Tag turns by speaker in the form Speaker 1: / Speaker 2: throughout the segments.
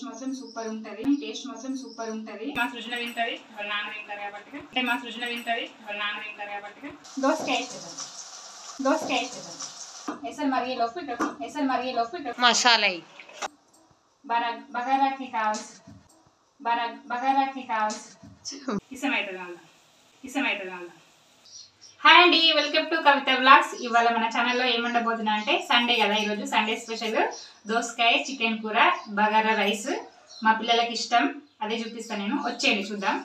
Speaker 1: మాత్రం సూపర్ ఉంటది. టేస్ట్ మాత్రం సూపర్ ఉంటది. మా సృజన తింటది, వాళ్ళ నాన్న తింటారు కాబట్టి. అంటే మా సృజన తింటది, వాళ్ళ నాన్న తింటారు కాబట్టి. దోసకాయ ఎసరు మరిగేలోపు ఇక్కడ
Speaker 2: మసాలా
Speaker 1: బగారాకి కావాల్సి ఇష్టమవుతుంది అలా. హాయ్ అండి, వెల్కమ్ టు కవిత వ్లాగ్స్. ఇవాళ మన ఛానల్లో ఏముండబోతున్నా అంటే సండే కదా, ఈరోజు సండే స్పెషల్ దోసకాయ చికెన్ కూర, బగారా రైస్. మా పిల్లలకి ఇష్టం, అదే చూపిస్తాను నేను. వచ్చేయండి చూద్దాం.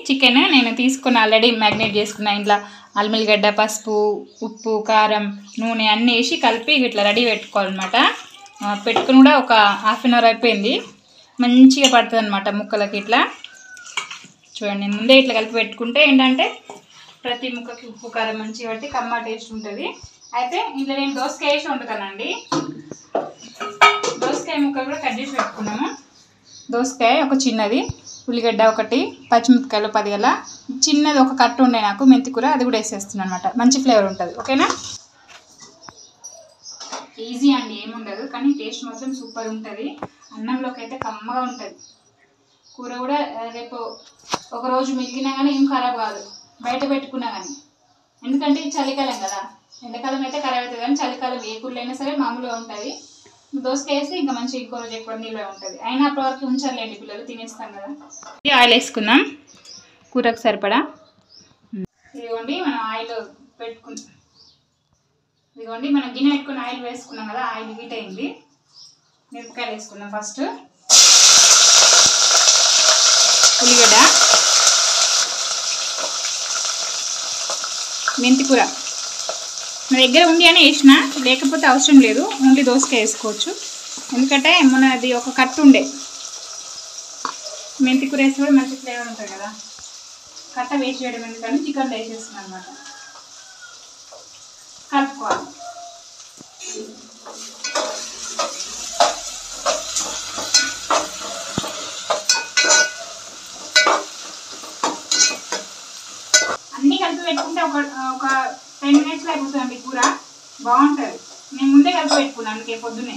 Speaker 1: చికెన్ నేను తీసుకుని ఆల్రెడీ మ్యారినేట్ చేసుకున్నా. ఇంట్లో అల్లిగడ్డ, పసుపు, ఉప్పు, కారం, నూనె అన్నీ వేసి కలిపి ఇట్లా రెడీ పెట్టుకోవాలన్నమాట. పెట్టుకుని కూడా ఒక హాఫ్ అన్ అవర్ అయిపోయింది. మంచిగా పడుతుంది అనమాట ముక్కలకి. ఇట్లా చూడండి, ముందే ఇట్లా కలిపి పెట్టుకుంటే ఏంటంటే ప్రతి ముక్కకి ఉప్పు కారం మంచిగా పట్టి కమ్మ టేస్ట్ ఉంటుంది. అయితే ఇంట్లో నేను దోసకాయ వేసి వండుతానండి. దోసకాయ ముక్కలు కూడా కట్ చేసి పెట్టుకున్నాము. దోసకాయ ఒక చిన్నది, ఉల్లిగడ్డ ఒకటి, పచ్చిమిరపకాయలు 10 గల, చిన్నది ఒక కట్టు ఉండే నాకు మెంతి కూర, అది కూడా వేసేస్తున్నాను అనమాట. మంచి ఫ్లేవర్ ఉంటుంది. ఓకేనా? ఈజీ అండి, ఏముండదు, కానీ టేస్ట్ మాత్రం సూపర్ ఉంటుంది. అన్నంలోకి అయితే కమ్మగా ఉంటుంది. కూర కూడా రేపు ఒకరోజు మిగిలినా కానీ ఏం ఖరాబ్ కాదు, బయట పెట్టుకున్నా కానీ. ఎందుకంటే చలికాలం కదా, ఎండాకాలం అయితే ఖరాబ్ అవుతుంది, కానీ చలికాలం ఏ కూరలు అయినా సరే మామూలుగా ఉంటుంది. దోసకాయ వేస్తే ఇంకా మంచి ఇంకో రోజు ఎక్కువ నీళ్ళే ఉంటుంది. అయినా అప్పటి వరకు ఉంచాలండి, పిల్లలు తినేస్తాం కదా. ఆయిల్ వేసుకుందాం కూరకు సరిపడా. ఇదిగోండి మనం ఆయిల్ పెట్టుకున్నాం. ఇదిగోండి మనం గిన్నె పెట్టుకుని ఆయిల్ వేసుకున్నాం కదా, ఆయిల్ హీట్ అయింది. మిరపకాయలు వేసుకుందాం. ఫస్ట్ ఉల్లిగడ్డ, మెంతి కూర నా దగ్గర ఉంది అని వేసిన, లేకపోతే అవసరం లేదు, ఓన్లీ దోసకాయ వేసుకోవచ్చు. ఎందుకంటే అది ఒక కట్టు ఉండే. మెంతి కూర వేసి కూడా మంచి ఫ్లేవర్ ఉంటుంది కదా. కట్ట వేసి చేయడం ఎందుకంటే చికెన్లో వేసేస్తున్నాను అనమాట. కలుపుకోవాలి. అన్నీ కలిపి పెట్టుకుంటే ఒక 10 minutesలో అయిపోతుందండి కూర. బాగుంటుంది. నేను ముందే కలిపి పెట్టుకున్నాను, అందుకే పొద్దున్నే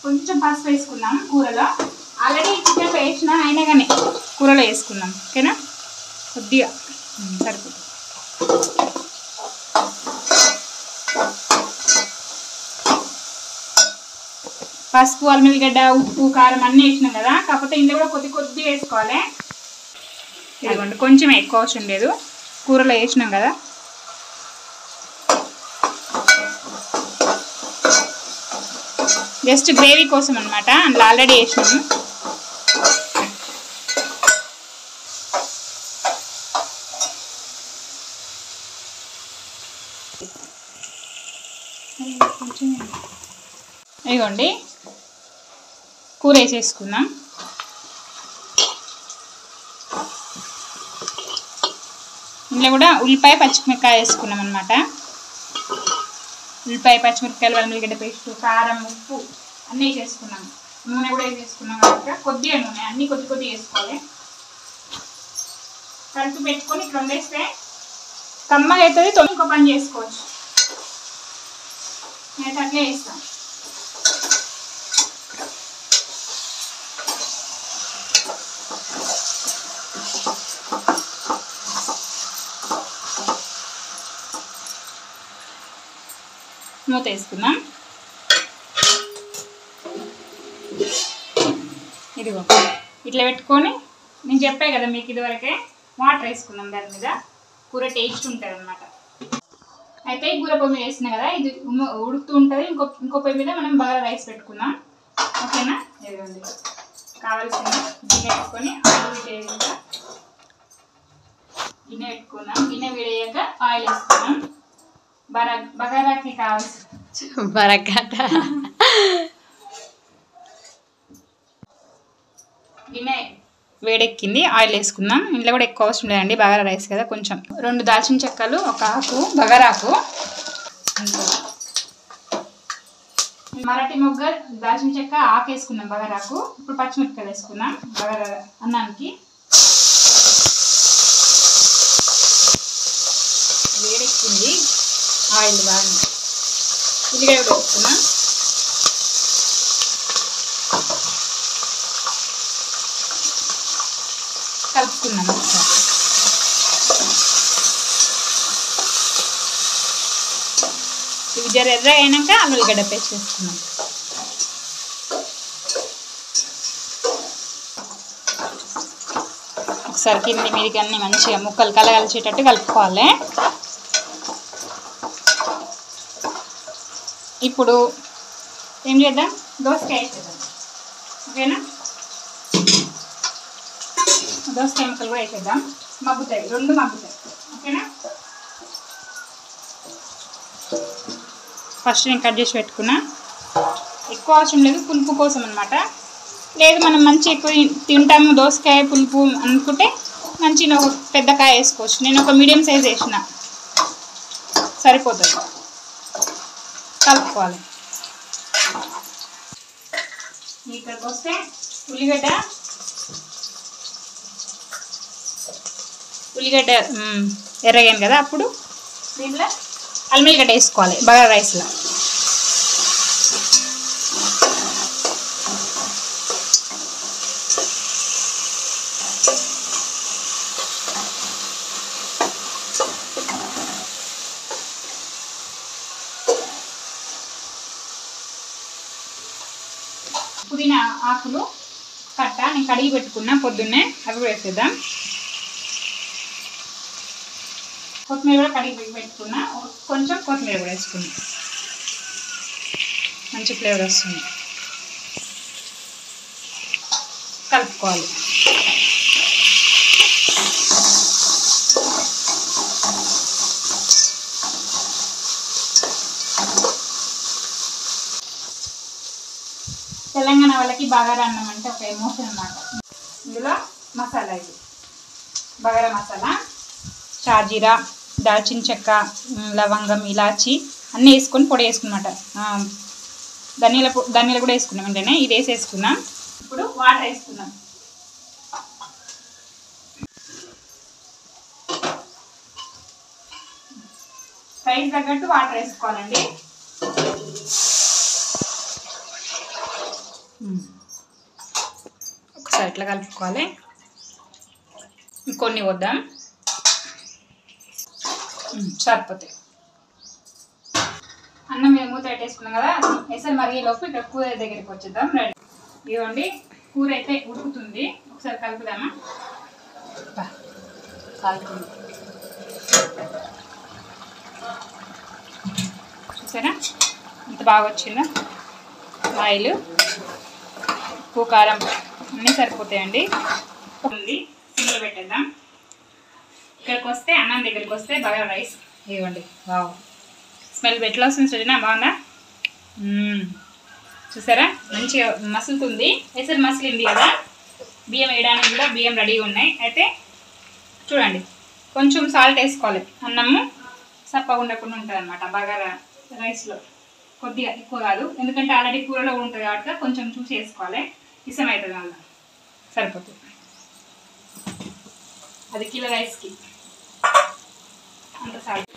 Speaker 1: కొంచెం పసుపు వేసుకున్నాం కూరలో. ఆల్రెడీ చికెన్లో వేసిన, అయినా కానీ కూరలో వేసుకున్నాం. ఓకేనా? కొద్దిగా సరిపోతుంది. పసుపు, అల్లిగడ్డ, ఉప్పు, కారం అన్నీ వేసినాం కదా, కాకపోతే ఇంట్లో కూడా కొద్ది వేసుకోవాలి. ఇదిగోండి, కొంచెం ఎక్కువ అవసరం లేదు, కూరలో వేసినాం కదా. జస్ట్ గ్రేవీ కోసం అనమాట, అందులో ఆల్రెడీ వేసినాము. ఇదిగోండి కూర వేసేసుకుందాం. ఇందులో కూడా ఉల్లిపాయ, పచ్చిమిరపకాయ వేసుకున్నాం అనమాట. ఉల్లిపాయ, పచ్చిమిరపకాయలు, అల్లిగడ్డ పేస్ట్, కారం, ఉప్పు అన్నీ వేసేసుకున్నాం. నూనె కూడా వేసేసుకున్నాం కాబట్టి కొద్దిగా నూనె, అన్నీ కొద్ది వేసుకోవాలి. కలిపి పెట్టుకొని ఇట్లా వండేస్తే కమ్మగా అవుతుంది. ఇంకో పని చేసుకోవచ్చు. నేనైతే అట్లే వేస్తాను. మూత వేసుకుందాం. ఇదిగో ఇట్లా పెట్టుకొని, నేను చెప్పాను కదా మీకు ఇదివరకే, వాటర్ వేసుకుందాం దాని మీద. కూర టేస్ట్ ఉంటుంది అనమాట. అయితే ఈ కూర పొయ్యి మీద వేసినా కదా, ఇది ఉడుకుతూ ఉంటుంది. ఇంకో పొయ్యి మీద మనం బాగా రైస్ పెట్టుకుందాం. ఓకేనా? ఇదిగోండి కావాల్సిన గిన్నె పెట్టుకొని ఆయిల్ వేయాక గిన్నె పెట్టుకుందాం. గిన్నె వేడయ్యాక ఆయిల్ వేసుకుందాం. బగారాకి కావాల్సిన గిన్నె వేడెక్కింది, ఆయిల్ వేసుకుందాం. ఇంట్లో కూడా ఎక్కువ అవసరం లేదండి, బగారా రైస్ కదా. కొంచెం 2 దాల్చిన చెక్కలు, ఒక ఆకు బగారాకు, మరాఠీ మొగ్గ, దాల్చిన చెక్క, ఆకు వేసుకున్నాం బగారాకు. ఇప్పుడు పచ్చిమిరపకాయలు వేసుకున్నాం బగారా అన్నానికి. వేడెక్కింది ఆయిల్ బాగా. ఉల్లిగడ్డ కూడా వేసుకున్నాం. కలుపుకున్నాం ఒకసారి. ఇవి జర ఎర్రగా అయినాక ఉల్లిగడ్డ పేస్ట్ వేసుకున్నాం. ఒకసారి కింది మీదకి అన్ని మంచిగా ముక్కలు కలగలిచేటట్టు కలుపుకోవాలి. ఇప్పుడు ఏం చేద్దాం, దోసకాయ వేసేద్దాం. ఓకేనా, దోసకాయ ముక్కలు కూడా వేసేద్దాం. మగ్గుతాయి, 2 మగ్గుతాయి. ఓకేనా, ఫస్ట్ నేను కట్ చేసి పెట్టుకున్నా. ఎక్కువ అవసరం లేదు, పులుపు కోసం అనమాట. లేదు మనం మంచి ఎక్కువ తింటాము దోసకాయ పులుపు అనుకుంటే మంచిగా ఒక పెద్ద కాయ వేసుకోవచ్చు. నేను ఒక మీడియం సైజ్ వేసిన, సరిపోతుంది. కలుపుకోవాలి. ఇక్కడికి వస్తే ఉల్లిగడ్డ ఎర్రగాను కదా, అప్పుడు దీంట్లో అల్లం వేసుకోవాలి బగారా రైస్లో. పుదీనా ఆకులు కట్ట నేను కడిగి పెట్టుకున్నా పొద్దున్నే, అవి కూడా వేసేద్దాం. కొత్తిమీర కూడా కడిగి పెట్టుకున్నా, కొంచెం కొత్తిమీర కూడా వేసుకున్నా, మంచి ఫ్లేవర్ వస్తుంది. కలుపుకోవాలి. తెలంగాణ వాళ్ళకి బగారా అన్నం అంటే ఒక ఎమోషన్ అన్నమాట. ఇందులో మసాలా, ఇది బగారా మసాలా, షాజీరా, దాల్చిన చెక్క, లవంగం, ఇలాచి అన్నీ వేసుకొని పొడి వేసుకున్నమాట. ధనియాలు కూడా వేసుకున్నాం. వెంటనే ఇది వేసేసుకున్నాం. ఇప్పుడు వాటర్ వేసుకున్నాం. సైజ్ తగ్గట్టు వాటర్ వేసుకోవాలండి. ఒకసారి ఇట్లా కలుపుకోవాలి. కొన్ని వద్దాం, సరిపోతాయి. అన్నం మీద మూత పెట్టేసుకున్నాం కదా, ఎసరు మరిగేలోపు ఇక్కడ కూర దగ్గరికి వచ్చేద్దాం. రెడీ. ఇదిగోండి, కూర అయితే ఉడుకుతుంది. ఒకసారి కలుపుదామా? కలుపుతుంది. చూసారా ఇంత బాగా వచ్చిందో. ఆయిల్, ఉప్పు, కారం అన్నీ సరిపోతాయండి. ఉంది, సిమ్లో పెట్టేద్దాం. ఇక్కడికి వస్తే అన్నం దగ్గరికి వస్తే బగారా రైస్. ఇవ్వండి, వావ్, స్మెల్ ఎట్లా వస్తుంది చూసినా, బాగుందా? చూసారా మంచిగా మసులుతుంది. ఎసరు మసిలింది కదా, బియ్యం వేయడానికి కూడా బియ్యం రెడీగా ఉన్నాయి. అయితే చూడండి, కొంచెం సాల్ట్ వేసుకోవాలి. అన్నము సప్పగా ఉండకుండా ఉంటుంది అనమాట బగారా రైస్లో. కొద్దిగా, ఎక్కువ కాదు, ఎందుకంటే ఆల్రెడీ కూరలో ఉంటుంది కాబట్టి కొంచెం చూసి వేసుకోవాలి. ఇష్టం అవుతుంది వల్ల, సరిపోతుంది. అది కిలో రైస్కి అంత సాల్ట్.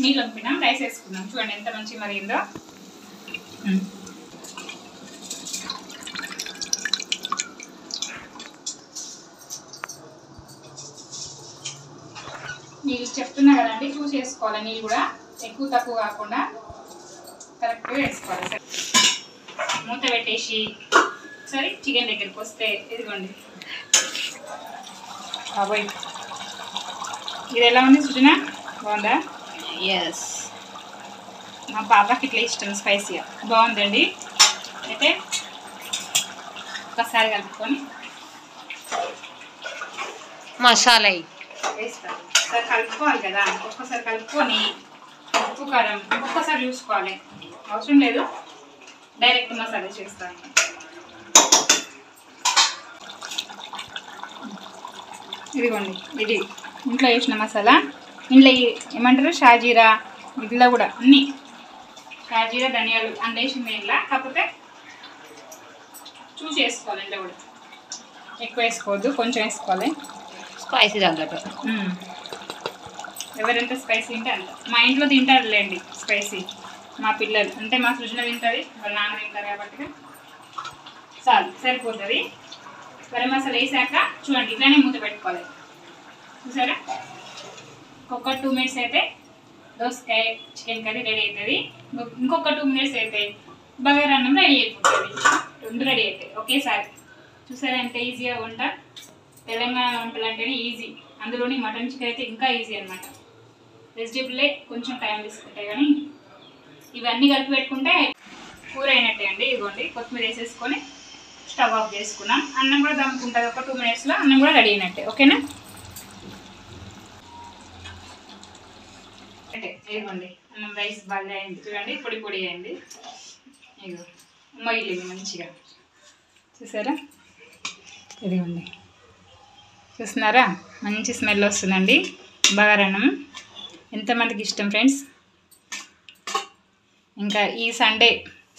Speaker 1: నీళ్ళు పంపినాం, రైస్ వేసుకున్నాం. చూడండి ఎంత మంచిగా మరిగిందో. నీళ్ళు చెప్తున్నా కదండి, చూసి వేసుకోవాలి. నీళ్ళు కూడా ఎక్కువ తక్కువ కాకుండా కరెక్ట్గా వేసుకోవాలి. మూత పెట్టేసి ఒకసారి చికెన్ దగ్గరికి వస్తే, ఇదిగోండి బాబోయ్, ఇది ఎలా ఉంది సుజనా? బాగుందా? ఎస్, మా పాపకి ఇట్లా ఇష్టం స్పైసీగా. బాగుందండి. అయితే ఒకసారి కలుపుకొని
Speaker 2: మసాలా
Speaker 1: వేస్తాను. ఒకసారి కలుపుకోవాలి కదా, ఒక్కసారి కలుపుకొని ఉప్పు కారం ఒక్కొక్కసారి చూసుకోవాలి. అవసరం లేదు, డైరెక్ట్ మసాలా చేస్తాను. ఇదిగోండి, ఇది ఇంట్లో వేసిన మసాలా. ఇంట్లో ఏమంటారు, షాజీరా, ఇదిలో కూడా అన్నీ షాజీరా, ధనియాలు అన్నీ వేసింది ఇంట్లో. కాకపోతే చూసి వేసుకోవాలి. ఇంట్లో కూడా ఎక్కువ వేసుకోవద్దు, కొంచెం వేసుకోవాలి.
Speaker 2: స్పైసీ తగ్గట్టు
Speaker 1: ఎవరెంత స్పైసీ తింటే అంత. మా ఇంట్లో తింటారులేండి స్పైసీ, మా పిల్లలు అంటే మా సృజన తింటుంది, వాళ్ళ నాన్న తింటారు కాబట్టి చాలు, సరిపోతుంది. గరం మసాలా వేసాక చూడండి ఇట్లానే మూత పెట్టుకోవాలి. చూసారా, ఇంకొక 2 మినిట్స్ అయితే దోసకాయ చికెన్ కర్రీ రెడీ అవుతుంది. ఇంకొక 2 మినిట్స్ అయితే బగారా అన్నం రెడీ అయిపోతుంది. 2 రెడీ అవుతాయి ఒకేసారి. చూసారా ఎంత ఈజీగా వంట. తెలంగాణ వంటలు అంటేనే ఈజీ, అందులోని మటన్ చికెన్ అయితే ఇంకా ఈజీ అనమాట. వెజిటేబుల్లే కొంచెం టైం తీసుకుంటాయి, కానీ ఇవన్నీ కలిపి పెట్టుకుంటే కూర అయినట్టే అండి. ఇదిగోండి కొత్తిమీర వేసేసుకొని స్టవ్ ఆఫ్ చేసుకున్నాం. అన్నం కూడా దమ్ముకుంటుంది. ఒక 2 మినిట్స్లో అన్నం కూడా రెడీ అయినట్టే. ఓకేనా, అంటే ఇదిగోండి అన్నం రైస్ బాగా అయింది. చూడండి పొడి పొడి అయింది. ఇదిగో ఉమ్మగిలింది మంచిగా. చూసారా, ఇదిగోండి చూస్తున్నారా, మంచి స్మెల్ వస్తుందండి. బగారా అన్నం ఎంతమందికి ఇష్టం ఫ్రెండ్స్. ఇంకా ఈ సండే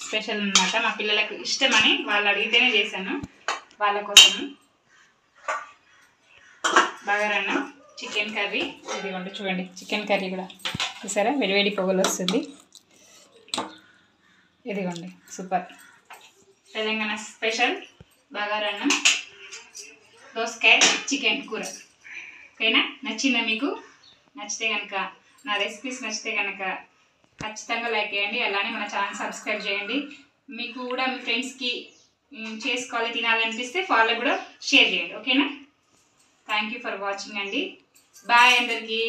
Speaker 1: స్పెషల్ అన్నమాట. మా పిల్లలకు ఇష్టమని వాళ్ళు అడిగితేనే చేశాను వాళ్ళ కోసము. బగారా అన్నం, చికెన్ కర్రీ. ఇదిగోండి చూడండి చికెన్ కర్రీ కూడా చూసారా, వేడివేడి పొగలు వస్తుంది. ఇదిగోండి సూపర్ తెలంగాణ స్పెషల్ బగారా అన్నం, దోసకాయ చికెన్ కూర. ఓకేనా, నచ్చిందా మీకు? నచ్చితే కనుక, నా రెసిపీస్ నచ్చితే కనుక ఖచ్చితంగా లైక్ చేయండి. అలానే మన ఛానల్ సబ్స్క్రైబ్ చేయండి. మీకు కూడా మీ ఫ్రెండ్స్కి చేసుకోవాలి తినాలనిపిస్తే ఫాలో కూడా షేర్ చేయండి. ఓకేనా, థ్యాంక్ యూ ఫర్ వాచింగ్ అండి. బాయ్ అందరికీ.